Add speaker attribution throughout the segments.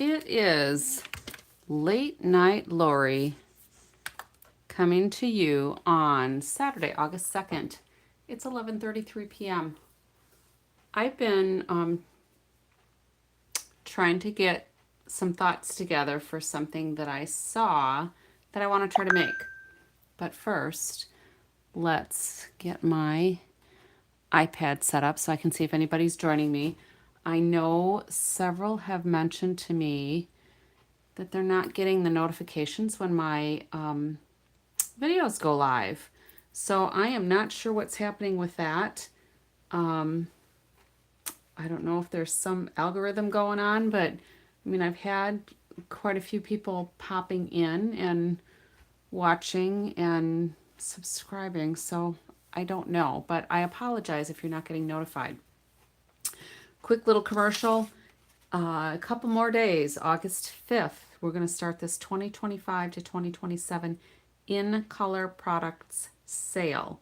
Speaker 1: It is Late Night Lori coming to you on Saturday, August 2nd. It's 11:33 p.m. I've been trying to get some thoughts together for something that I saw that I want to try to make. But first, let's get my iPad set up so I can see if anybody's joining me. I know several have mentioned to me that they're not getting the notifications when my videos go live. So I am not sure what's happening with that. I don't know if there's some algorithm going on, but I mean, I've had quite a few people popping in and watching and subscribing, so I don't know, but I apologize if you're not getting notified. Quick little commercial. A couple more days, August 5th, we're going to start this 2025 to 2027 in color products sale.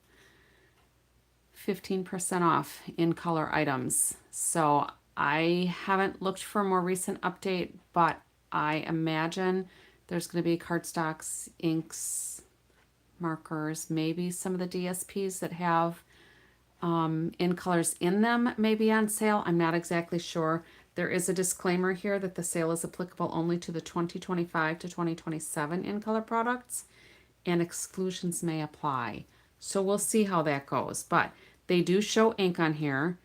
Speaker 1: 15% off in color items. So I haven't looked for a more recent update, but I imagine there's going to be cardstocks, inks, markers, maybe some of the DSPs that have in colors in them may be on sale. I'm not exactly sure. There is a disclaimer here that the sale is applicable only to the 2025 to 2027 in color products, and exclusions may apply. So we'll see how that goes. But they do show ink on here.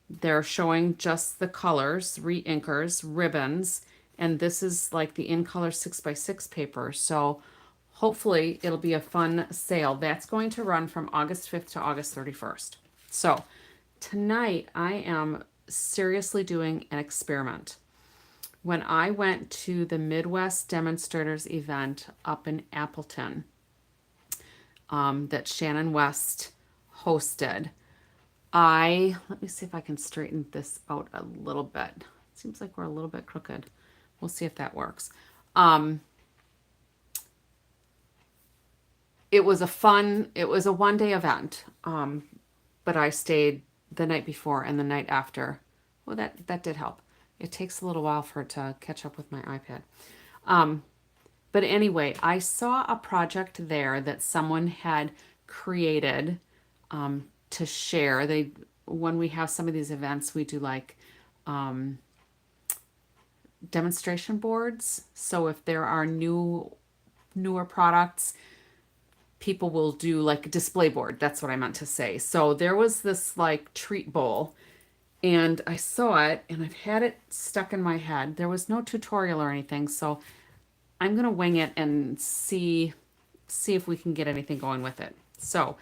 Speaker 1: They're showing just the colors, re-inkers, ribbons, and this is like the in color 6x6 paper. So hopefully it'll be a fun sale. That's going to run from August 5th to August 31st. So tonight I am seriously doing an experiment. When I went to the Midwest Demonstrators event up in Appleton that Shannon West hosted, let me see if I can straighten this out a little bit. It seems like we're a little bit crooked. We'll see if that works. It was a one-day event, but I stayed the night before and the night after. Well, that did help. It takes a little while for it to catch up with my iPad. But anyway, I saw a project there that someone had created to share. When we have some of these events, we do like demonstration boards. So if there are newer products, people will do like a display board. That's what I meant to say. So there was this like treat bowl, and I saw it and I've had it stuck in my head. There was no tutorial or anything, so I'm gonna wing it and see if we can get anything going with it. So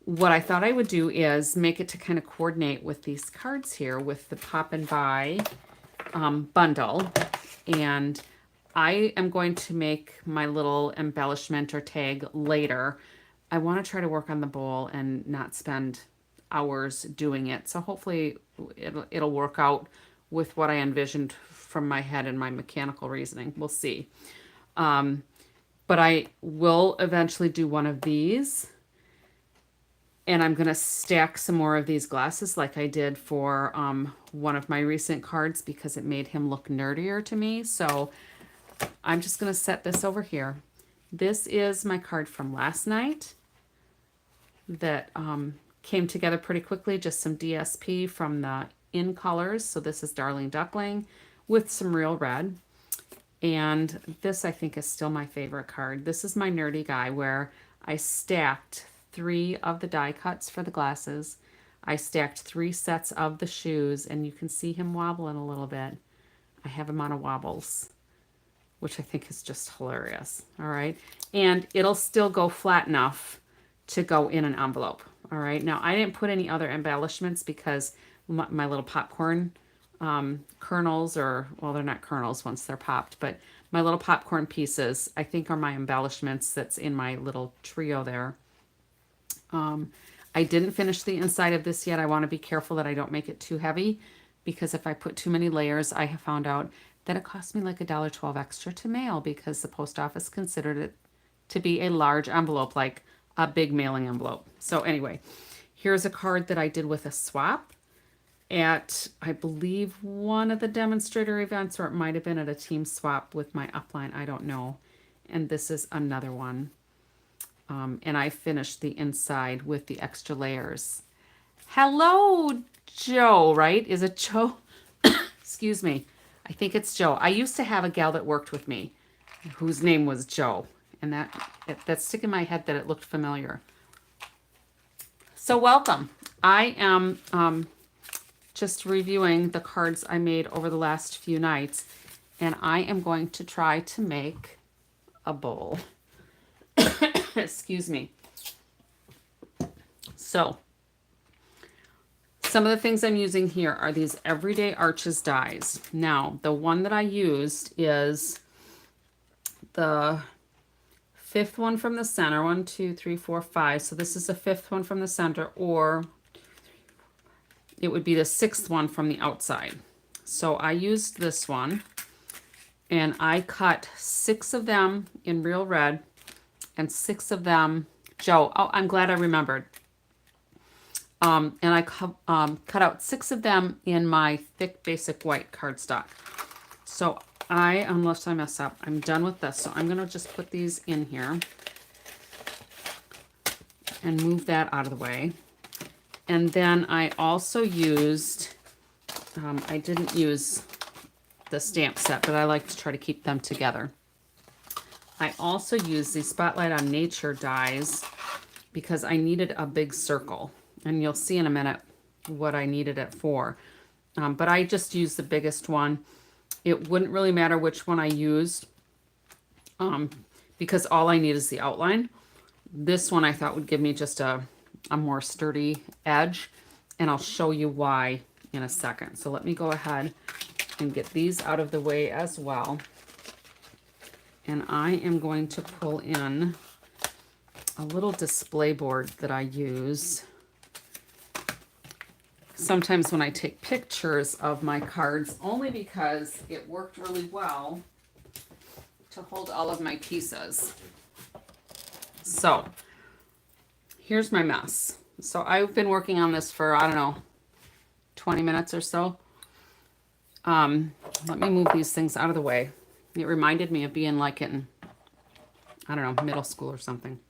Speaker 1: what I thought I would do is make it to kind of coordinate with these cards here with the Poppin By bundle, and I am going to make my little embellishment or tag later. I want to try to work on the bowl and not spend hours doing it. So hopefully it'll work out with what I envisioned from my head and my mechanical reasoning. We'll see. But I will eventually do one of these. And I'm going to stack some more of these glasses like I did for one of my recent cards because it made him look nerdier to me. So I'm just going to set this over here. This is my card from last night that came together pretty quickly. Just some DSP from the in colors. So this is Darling Duckling with some real red. And this I think is still my favorite card. This is my nerdy guy where I stacked 3 of the die cuts for the glasses. I stacked 3 sets of the shoes, and you can see him wobbling a little bit. I have him on a wobbles, which I think is just hilarious. All right. And it'll still go flat enough to go in an envelope. All right. Now, I didn't put any other embellishments because my little popcorn kernels, or, well, they're not kernels once they're popped, but my little popcorn pieces, I think, are my embellishments that's in my little trio there. I didn't finish the inside of this yet. I want to be careful that I don't make it too heavy, because if I put too many layers, I have found out that it cost me like $1.12 extra to mail because the post office considered it to be a large envelope, like a big mailing envelope. So anyway, here's a card that I did with a swap. at, I believe, one of the demonstrator events, or it might have been at a team swap with my upline. I don't know. And this is another one. And I finished the inside with the extra layers. Hello, Joe, right? Is it Joe? Excuse me. I think it's Joe. I used to have a gal that worked with me whose name was Joe. And that's sticking in my head that it looked familiar. So welcome. I am just reviewing the cards I made over the last few nights. And I am going to try to make a bowl. Excuse me. So, some of the things I'm using here are these Everyday Arches dies. Now, the one that I used is the fifth one from the center. 1, 2, 3, 4, 5. So this is the fifth one from the center, or it would be the sixth one from the outside. So I used this one, and I cut 6 of them in real red, and 6 of them, Joe, oh, I'm glad I remembered. And I cut out 6 of them in my thick basic white cardstock. So unless I mess up, I'm done with this. So I'm going to just put these in here and move that out of the way. And then I also used, I didn't use the stamp set, but I like to try to keep them together. I also used the Spotlight on Nature dies because I needed a big circle. And you'll see in a minute what I needed it for. But I just used the biggest one. It wouldn't really matter which one I used because all I need is the outline. This one I thought would give me just a more sturdy edge. And I'll show you why in a second. So let me go ahead and get these out of the way as well. And I am going to pull in a little display board that I use. Sometimes when I take pictures of my cards, only because it worked really well to hold all of my pieces. So here's my mess. So I've been working on this for, I don't know, 20 minutes or so. Let me move these things out of the way. It reminded me of being like in, I don't know, middle school or something.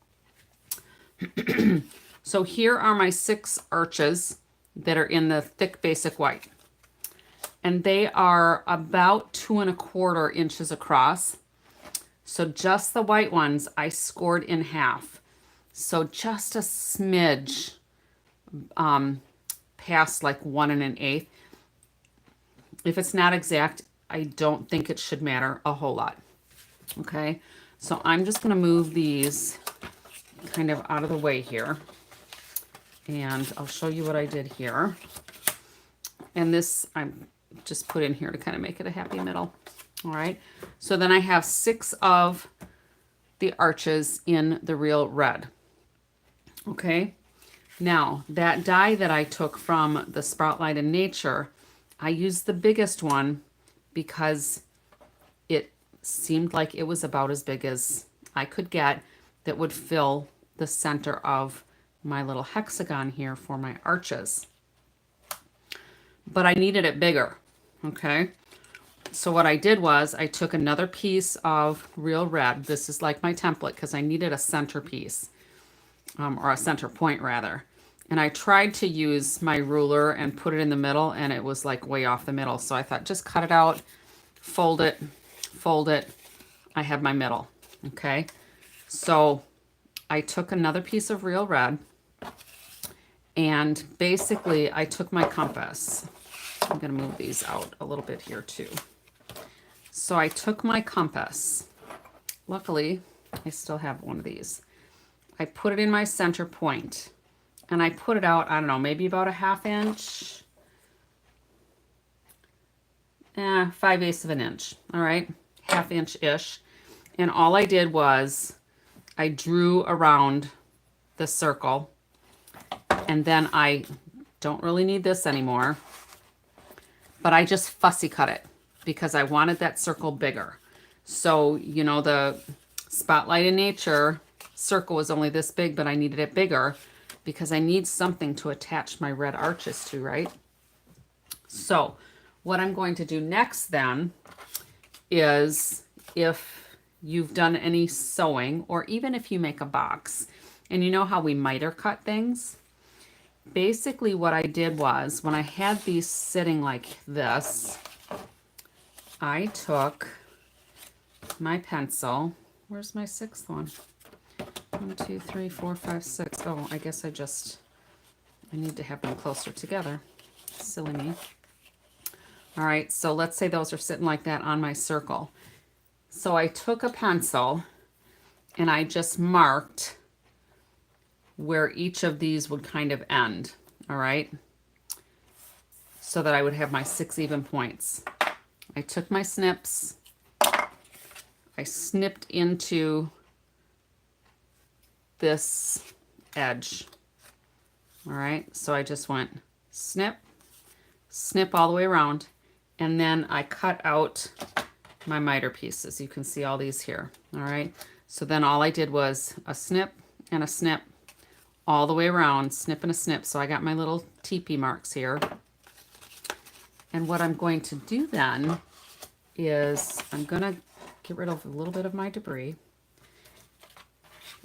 Speaker 1: So here are my 6 arches that are in the thick basic white. And they are about 2 1/4 inches across. So just the white ones I scored in half. So just a smidge past like 1 1/8. If it's not exact, I don't think it should matter a whole lot. Okay, so I'm just going to move these kind of out of the way here. And I'll show you what I did here. And this I'm just put in here to kind of make it a happy middle. All right, so then I have 6 of the arches in the real red. Okay, now that die that I took from the Spotlight in Nature, I used the biggest one because it seemed like it was about as big as I could get that would fill the center of my little hexagon here for my arches. But I needed it bigger, okay? So what I did was I took another piece of real red. This is like my template because I needed a center piece, or a center point rather. And I tried to use my ruler and put it in the middle, and it was like way off the middle. So I thought, just cut it out, fold it, fold it. I have my middle, okay? So I took another piece of real red, and basically I took my compass. I'm gonna move these out a little bit here too. So I took my compass. Luckily, I still have one of these. I put it in my center point. And I put it out, I don't know, maybe about a 1/2 inch. 5/8 of an inch, all right? 1/2 inch-ish. And all I did was I drew around the circle. And then I don't really need this anymore. But I just fussy cut it because I wanted that circle bigger. So, you know, the Spotlight in Nature circle was only this big, but I needed it bigger because I need something to attach my red arches to, right? So what I'm going to do next then is, if you've done any sewing, or even if you make a box, and you know how we miter cut things, basically what I did was, when I had these sitting like this, I took my pencil. Where's my sixth one? 1, 2, 3, 4, 5, 6. Oh, I guess I need to have them closer together. Silly me. All right, so let's say those are sitting like that on my circle. So I took a pencil and I just marked where each of these would kind of end, all right? So that I would have my 6 even points. I took my snips, I snipped into this edge, all right? So I just went snip, snip all the way around, and then I cut out my miter pieces. You can see all these here, all right? So then all I did was a snip and a snip all the way around, snip and a snip. So I got my little teepee marks here. And what I'm going to do then is I'm gonna get rid of a little bit of my debris.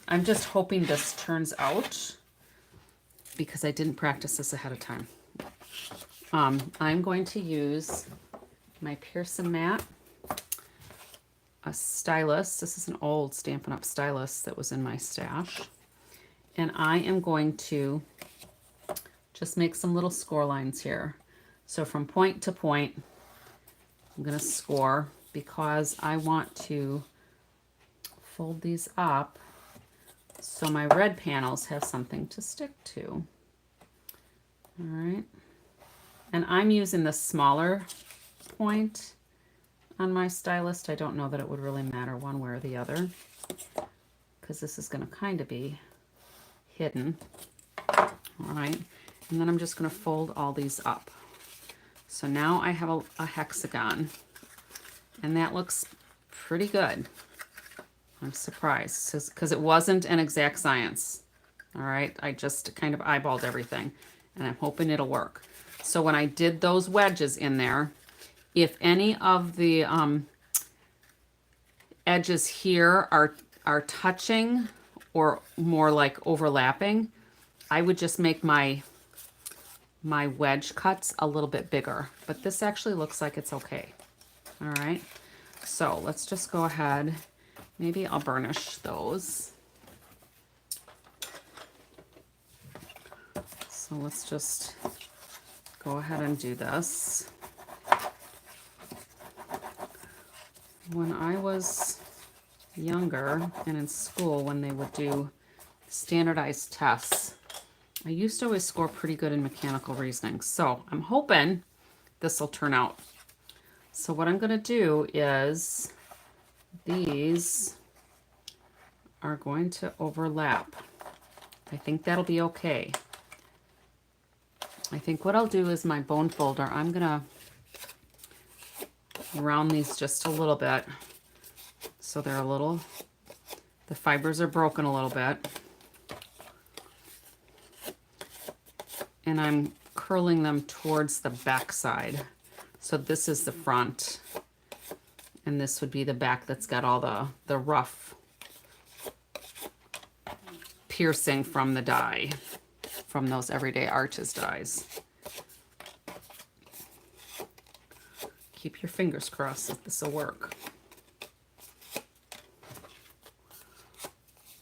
Speaker 1: I'm just hoping this turns out because I didn't practice this ahead of time. I'm going to use my Pearson mat, a stylus. This is an old Stampin' Up! Stylus that was in my stash. And I am going to just make some little score lines here. So from point to point, I'm going to score, because I want to fold these up so my red panels have something to stick to. All right. And I'm using the smaller point on my stylus. I don't know that it would really matter one way or the other, because this is going to kind of be hidden. All right. And then I'm just going to fold all these up. So now I have a hexagon, and that looks pretty good. I'm surprised because it wasn't an exact science. All right. I just kind of eyeballed everything, and I'm hoping it'll work. So when I did those wedges in there, if any of the edges here are touching or more like overlapping, I would just make my wedge cuts a little bit bigger. But this actually looks like it's okay. All right. So let's just go ahead. Maybe I'll burnish those. So let's just go ahead and do this. When I was younger and in school, when they would do standardized tests, I used to always score pretty good in mechanical reasoning. So I'm hoping this will turn out. So what I'm going to do is, these are going to overlap. I think that'll be okay. I think what I'll do is my bone folder, I'm going to round these just a little bit so they're a little, the fibers are broken a little bit. And I'm curling them towards the back side. So this is the front, and this would be the back that's got all the rough piercing from the die, from those Everyday Arches dies. Keep your fingers crossed that this will work.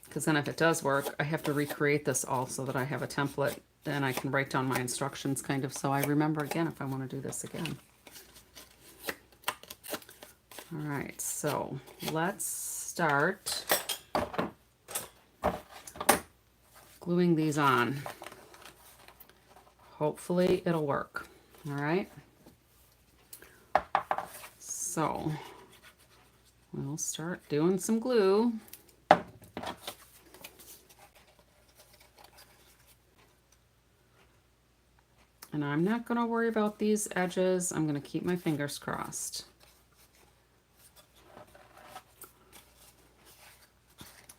Speaker 1: Because then if it does work, I have to recreate this all so that I have a template. Then I can write down my instructions kind of so I remember again if I want to do this again. All right, so let's start gluing these on. Hopefully it'll work. All right. So we'll start doing some glue. And I'm not going to worry about these edges. I'm going to keep my fingers crossed.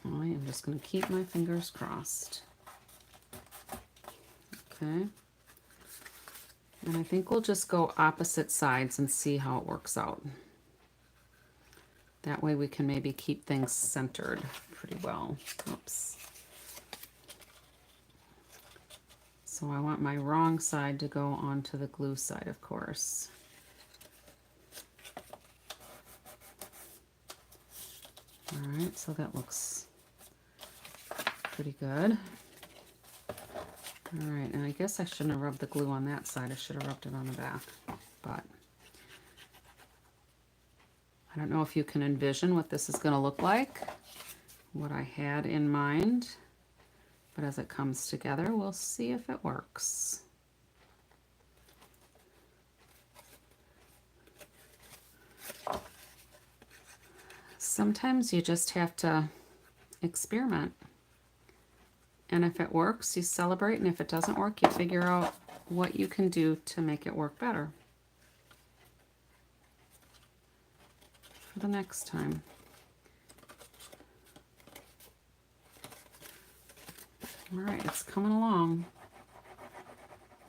Speaker 1: I am just going to keep my fingers crossed. Okay. And I think we'll just go opposite sides and see how it works out. That way we can maybe keep things centered pretty well. Oops. So I want my wrong side to go onto the glue side, of course. All right, so that looks pretty good. All right, and I guess I shouldn't have rubbed the glue on that side. I should have rubbed it on the back, but I don't know if you can envision what this is going to look like, what I had in mind, but as it comes together, we'll see if it works. Sometimes you just have to experiment. And if it works, you celebrate, and if it doesn't work, you figure out what you can do to make it work better for the next time. All right, it's coming along.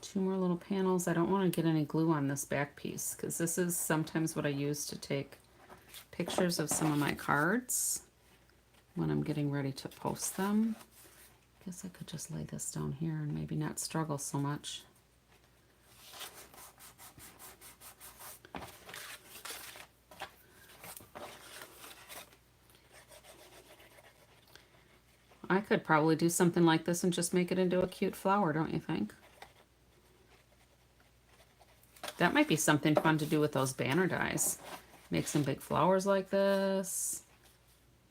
Speaker 1: 2 more little panels. I don't want to get any glue on this back piece because this is sometimes what I use to take pictures of some of my cards when I'm getting ready to post them. I guess I could just lay this down here and maybe not struggle so much. I could probably do something like this and just make it into a cute flower, don't you think? That might be something fun to do with those banner dies. Make some big flowers like this.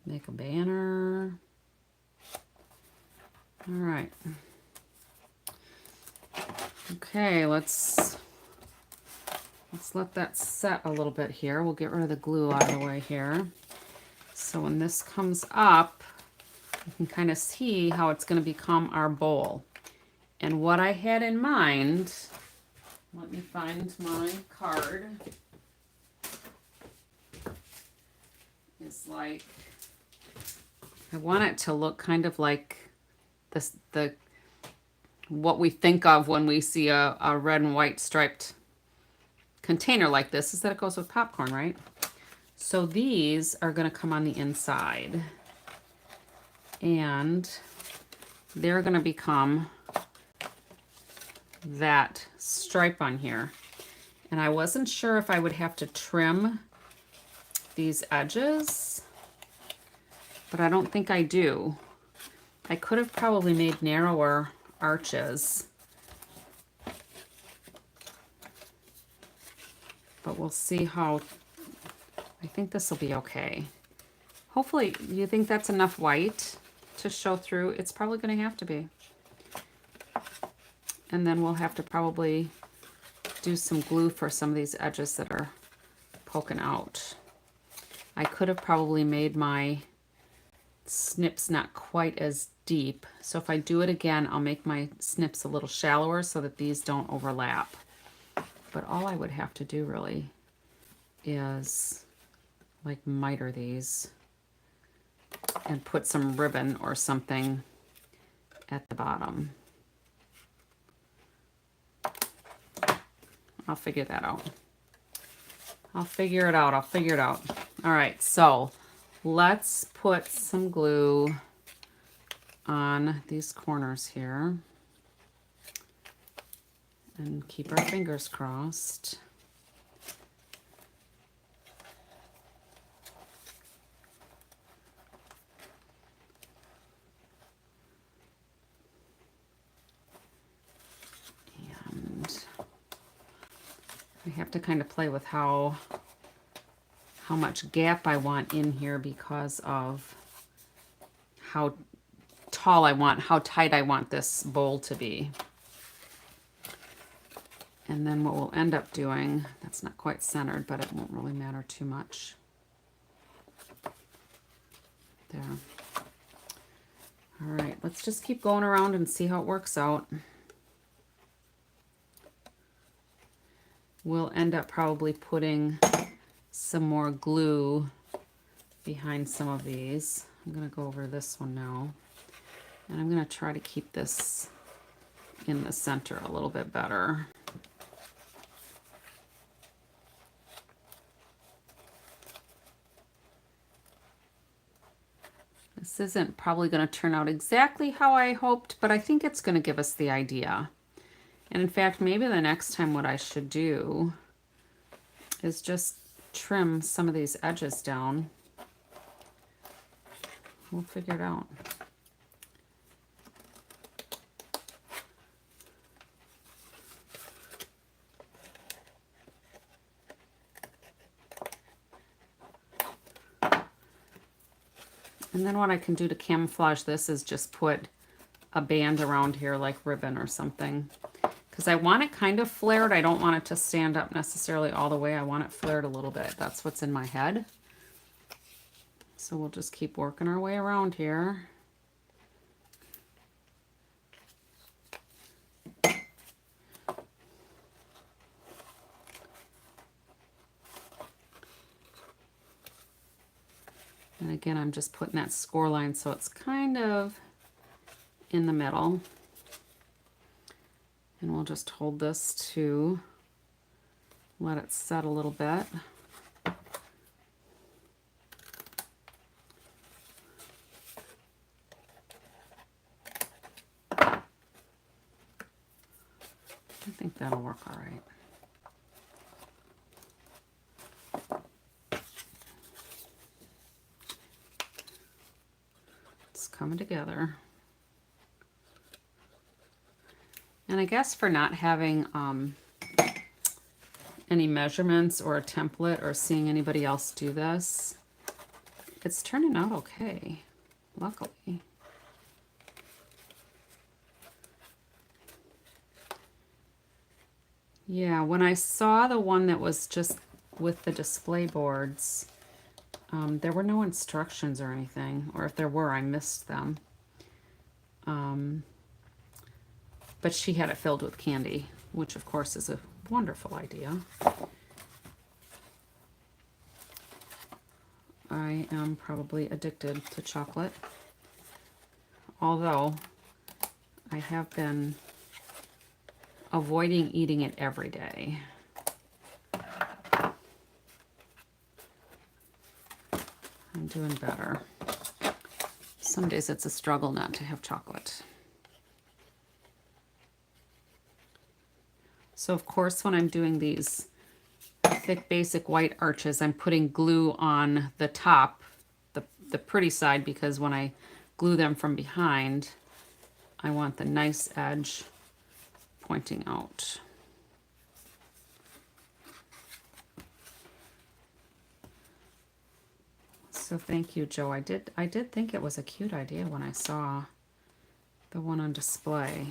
Speaker 1: Make a banner. All right. Okay, let's let that set a little bit here. We'll get rid of the glue out of the way here. So when this comes up, you can kind of see how it's going to become our bowl. And what I had in mind, let me find my card, is like, I want it to look kind of like this, what we think of when we see a red and white striped container like this, is that it goes with popcorn, right? So these are going to come on the inside, and they're going to become that stripe on here. And I wasn't sure if I would have to trim these edges, but I don't think I do. I could have probably made narrower arches, but we'll see how. I think this will be okay. Hopefully, you think that's enough white to show through? It's probably going to have to be. And then we'll have to probably do some glue for some of these edges that are poking out. I could have probably made my snips not quite as deep. So if I do it again, I'll make my snips a little shallower so that these don't overlap. But all I would have to do really is like miter these and put some ribbon or something at the bottom. I'll figure that out. I'll figure it out. I'll figure it out. All right, so let's put some glue on these corners here and keep our fingers crossed. I have to kind of play with how much gap I want in here because of how tall I want, how tight I want this bowl to be. And then what we'll end up doing, that's not quite centered, but it won't really matter too much. There. All right, let's just keep going around and see how it works out. We'll end up probably putting some more glue behind some of these. I'm going to go over this one now. And I'm going to try to keep this in the center a little bit better. This isn't probably going to turn out exactly how I hoped, but I think it's going to give us the idea. And in fact, maybe the next time what I should do is just trim some of these edges down. We'll figure it out. And then what I can do to camouflage this is just put a band around here like ribbon or something. Because I want it kind of flared. I don't want it to stand up necessarily all the way. I want it flared a little bit. That's what's in my head. So we'll just keep working our way around here. And again, I'm just putting that score line so it's kind of in the middle. And we'll just hold this to let it set a little bit. I think that'll work all right. It's coming together. And I guess for not having any measurements or a template or seeing anybody else do this, it's turning out okay, luckily. Yeah, when I saw the one that was just with the display boards, there were no instructions or anything, or if there were, I missed them. But she had it filled with candy, which of course is a wonderful idea. I am probably addicted to chocolate, although I have been avoiding eating it every day. I'm doing better. Some days it's a struggle not to have chocolate. So of course, when I'm doing these thick basic white arches, I'm putting glue on the top, the pretty side, because when I glue them from behind, I want the nice edge pointing out. So thank you, Joe. I did think it was a cute idea when I saw the one on display.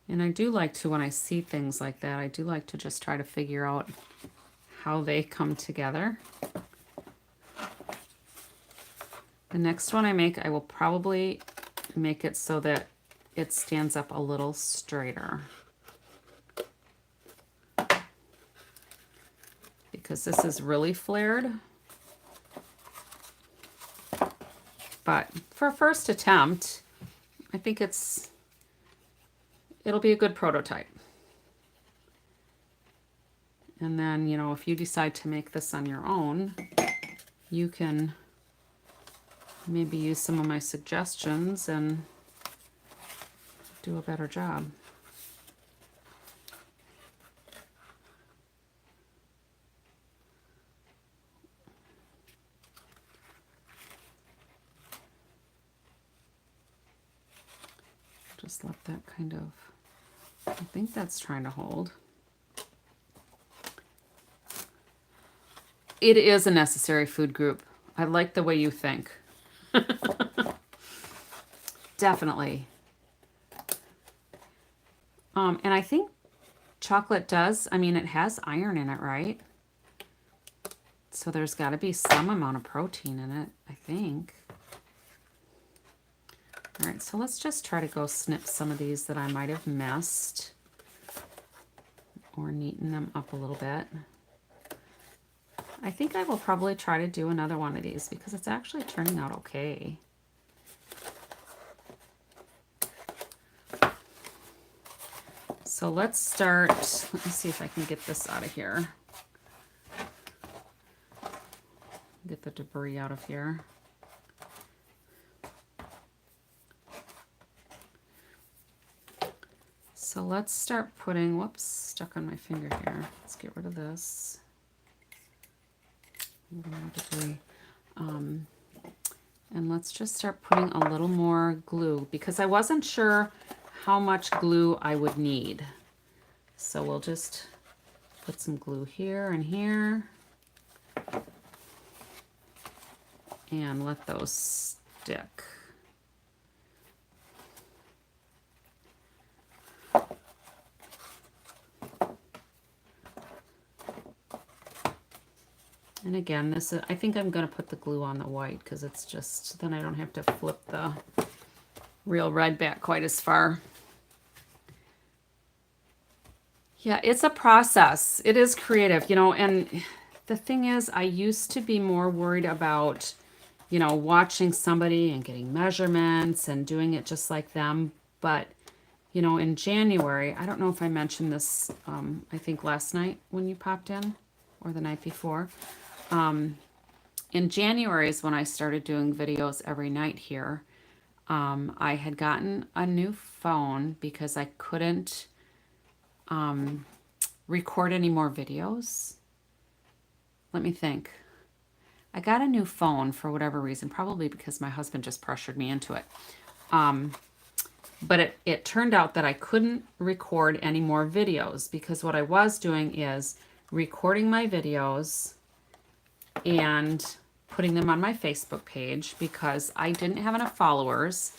Speaker 1: And I do like to, when I see things like that, I do like to just try to figure out how they come together. The next one I make, I will probably make it so that it stands up a little straighter. Because this is really flared. But for a first attempt, I think it'll be a good prototype. And then, you know, if you decide to make this on your own, you can maybe use some of my suggestions and do a better job. Just let that kind of, I think that's trying to hold. It is a necessary food group. I like the way you think. Definitely. And I think chocolate does, I mean, it has iron in it, right? So there's got to be some amount of protein in it, I think. All right, so let's just try to go snip some of these that I might have missed, or neaten them up a little bit. I think I will probably try to do another one of these because it's actually turning out okay. So let's start, let me see if I can get this out of here. Get the debris out of here. So let's start putting, whoops, stuck on my finger here. Let's get rid of this. A little more debris. And let's just start putting a little more glue because I wasn't sure how much glue I would need. So we'll just put some glue here and here. And let those stick. And again, this is, I think I'm going to put the glue on the white because it's just, then I don't have to flip the real red back quite as far. Yeah, it's a process. It is creative, you know, and the thing is, I used to be more worried about, you know, watching somebody and getting measurements and doing it just like them. But, you know, in January, I don't know if I mentioned this, I think last night when you popped in or the night before. In January is when I started doing videos every night here. I had gotten a new phone because I couldn't record any more videos. Let me think. I got a new phone for whatever reason, probably because my husband just pressured me into it. But it turned out that I couldn't record any more videos because what I was doing is recording my videos and putting them on my Facebook page because I didn't have enough followers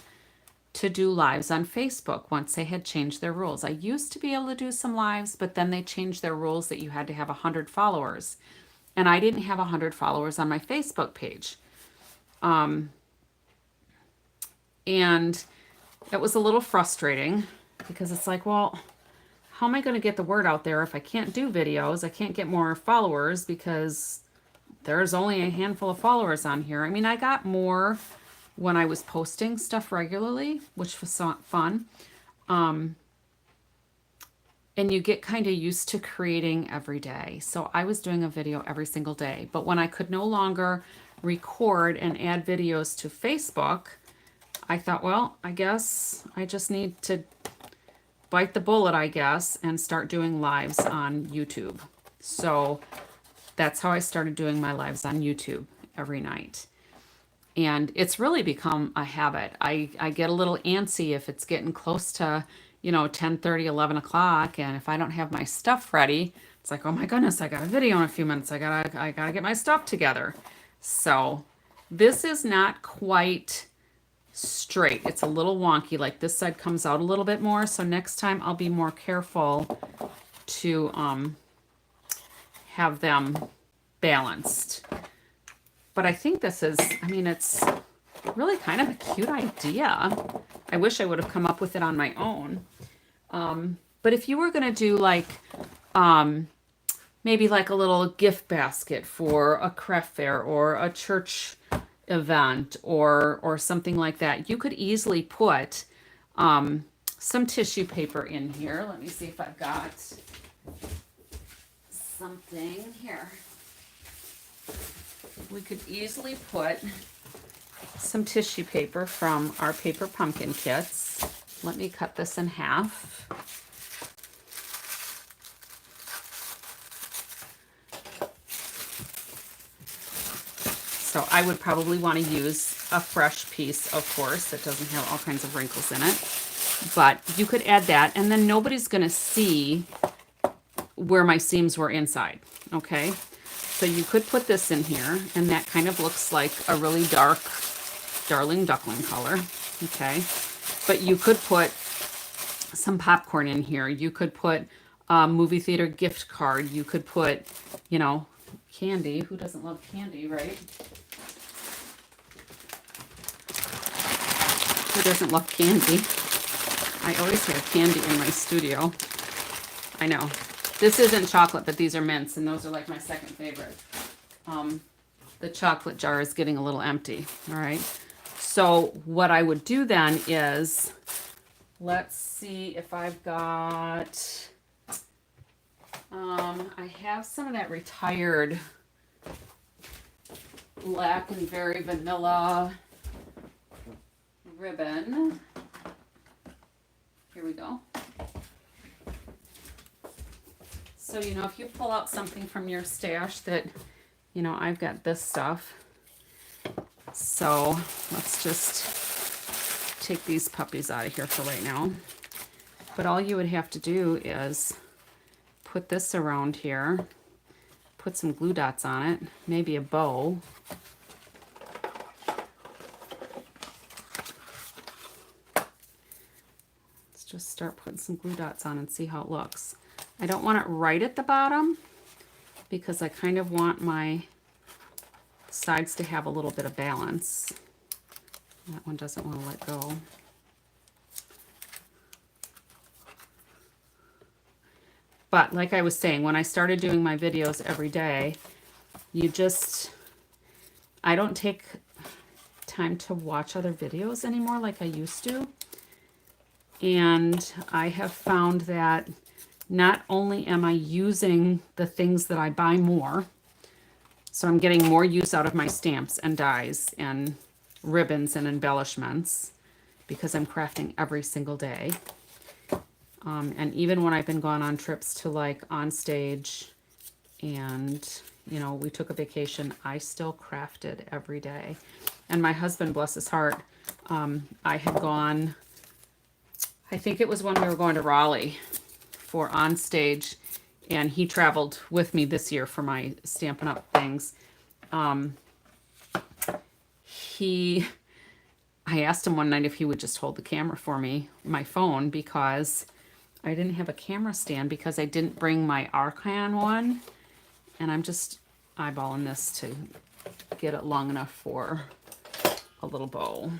Speaker 1: to do lives on Facebook once they had changed their rules. I used to be able to do some lives, but then they changed their rules that you had to have 100 followers. And I didn't have 100 followers on my Facebook page. And it was a little frustrating because it's like, well, how am I going to get the word out there if I can't do videos? I can't get more followers because there's only a handful of followers on here. I mean, I got more when I was posting stuff regularly, which was so fun. And you get kind of used to creating every day. So I was doing a video every single day. But when I could no longer record and add videos to Facebook, I thought, well, I guess I just need to bite the bullet, I guess, and start doing lives on YouTube. So that's how I started doing my lives on YouTube every night. And it's really become a habit. I get a little antsy if it's getting close to, you know, 10:30, 11 o'clock. And if I don't have my stuff ready, it's like, oh my goodness, I got a video in a few minutes. I gotta get my stuff together. So this is not quite straight. It's a little wonky. Like this side comes out a little bit more. So next time I'll be more careful to have them balanced. But I think this is, I mean, it's really kind of a cute idea. I wish I would have come up with it on my own. But if you were going to do like, maybe like a little gift basket for a craft fair or a church event or something like that, you could easily put some tissue paper in here. Let me see if I've got something here. We could easily put some tissue paper from our paper pumpkin kits. Let me cut this in half. So I would probably want to use a fresh piece, of course, that doesn't have all kinds of wrinkles in it. But you could add that, and then nobody's going to see where my seams were inside, okay? So you could put this in here, and that kind of looks like a really dark Darling Duckling color, okay? But you could put some popcorn in here. You could put a movie theater gift card. You could put, you know, candy. Who doesn't love candy, right? Who doesn't love candy? I always have candy in my studio. I know. This isn't chocolate, but these are mints, and those are like my second favorite. The chocolate jar is getting a little empty, all right? So what I would do then is, let's see if I've got, I have some of that retired black and very vanilla ribbon. Here we go. So, you know, if you pull out something from your stash that, you know, I've got this stuff. So let's just take these puppies out of here for right now. But all you would have to do is put this around here, put some glue dots on it, maybe a bow. Let's just start putting some glue dots on and see how it looks. I don't want it right at the bottom because I kind of want my sides to have a little bit of balance. That one doesn't want to let go. But like I was saying, when I started doing my videos every day, I don't take time to watch other videos anymore like I used to. And I have found that not only am I using the things that I buy more, so I'm getting more use out of my stamps and dies and ribbons and embellishments because I'm crafting every single day. And even when I've been gone on trips to like On Stage and, you know, we took a vacation, I still crafted every day. And my husband, bless his heart, I had gone, I think it was when we were going to Raleigh for On Stage, and he traveled with me this year for my Stampin' Up! Things. I asked him one night if he would just hold the camera for me, my phone, because I didn't have a camera stand because I didn't bring my Arcan one, and I'm just eyeballing this to get it long enough for a little bow.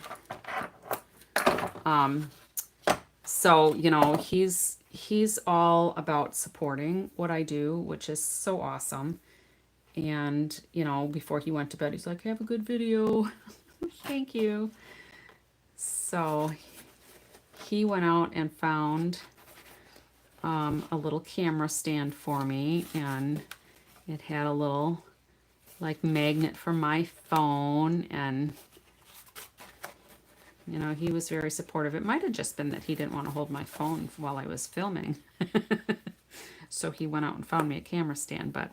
Speaker 1: So, you know, he's all about supporting what I do, which is so awesome. And, you know, before he went to bed, he's like, have a good video. Thank you. So he went out and found a little camera stand for me, and it had a little like magnet for my phone, and you know, he was very supportive. It might have just been that he didn't want to hold my phone while I was filming. So he went out and found me a camera stand. But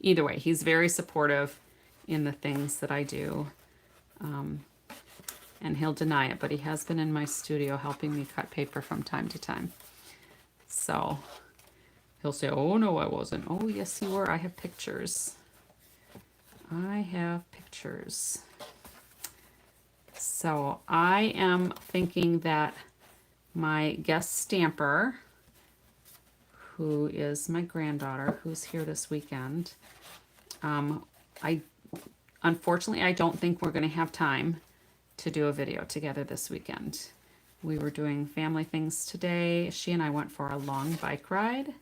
Speaker 1: either way, he's very supportive in the things that I do. And he'll deny it, but he has been in my studio helping me cut paper from time to time. So he'll say, oh, no, I wasn't. Oh, yes, you were. I have pictures. I have pictures. So I am thinking that my guest stamper, who is my granddaughter, who's here this weekend, unfortunately, I don't think we're going to have time to do a video together this weekend. We were doing family things today. She and I went for a long bike ride,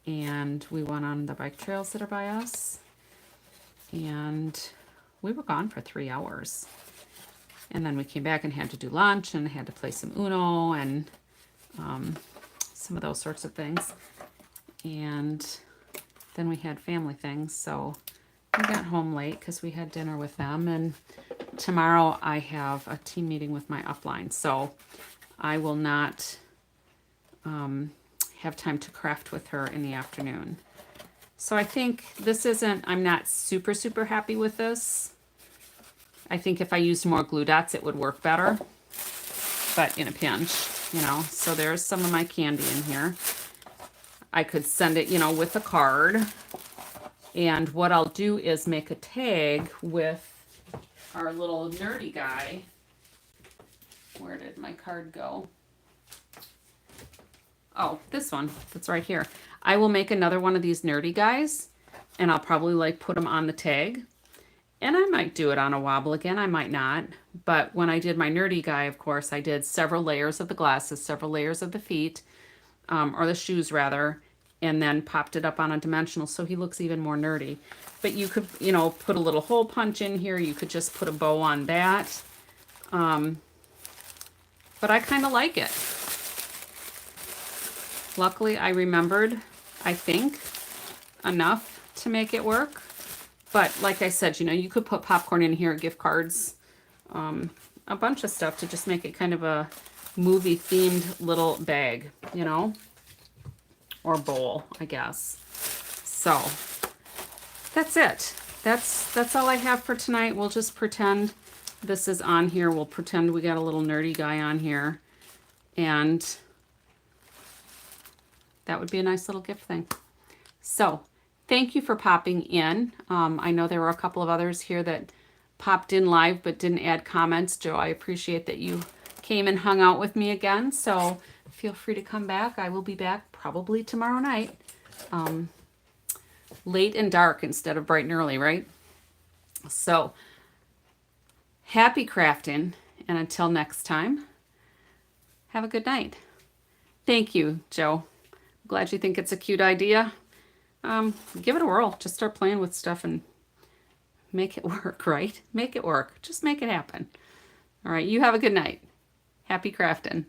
Speaker 1: and we went on the bike trails that are by us, and we were gone for 3 hours. And then we came back and had to do lunch and had to play some Uno and some of those sorts of things. And then we had family things, so we got home late because we had dinner with them. And tomorrow I have a team meeting with my upline, so I will not have time to craft with her in the afternoon. So I think I'm not super, super happy with this. I think if I used more glue dots, it would work better, but in a pinch, you know. So there's some of my candy in here. I could send it, you know, with a card. And what I'll do is make a tag with our little nerdy guy. Where did my card go? Oh, this one. That's right here. I will make another one of these nerdy guys, and I'll probably like put them on the tag. And I might do it on a wobble again. I might not. But when I did my nerdy guy, of course, I did several layers of the glasses, several layers of the feet, or the shoes rather, and then popped it up on a dimensional so he looks even more nerdy. But you could, you know, put a little hole punch in here. You could just put a bow on that. But I kind of like it. Luckily, I remembered, I think, enough to make it work. But like I said, you know, you could put popcorn in here, gift cards, a bunch of stuff to just make it kind of a movie themed little bag, you know, or bowl, I guess. So that's it. That's all I have for tonight. We'll just pretend this is on here. We'll pretend we got a little nerdy guy on here, and that would be a nice little gift thing. So thank you for popping in. I know there were a couple of others here that popped in live but didn't add comments. Joe, I appreciate that you came and hung out with me again. So feel free to come back. I will be back probably tomorrow night. Late and dark instead of bright and early, right? So happy crafting, and until next time, have a good night. Thank you, Joe. Glad you think it's a cute idea. Give it a whirl. Just start playing with stuff and make it work, right? Make it work. Just make it happen. All right, you have a good night. Happy crafting.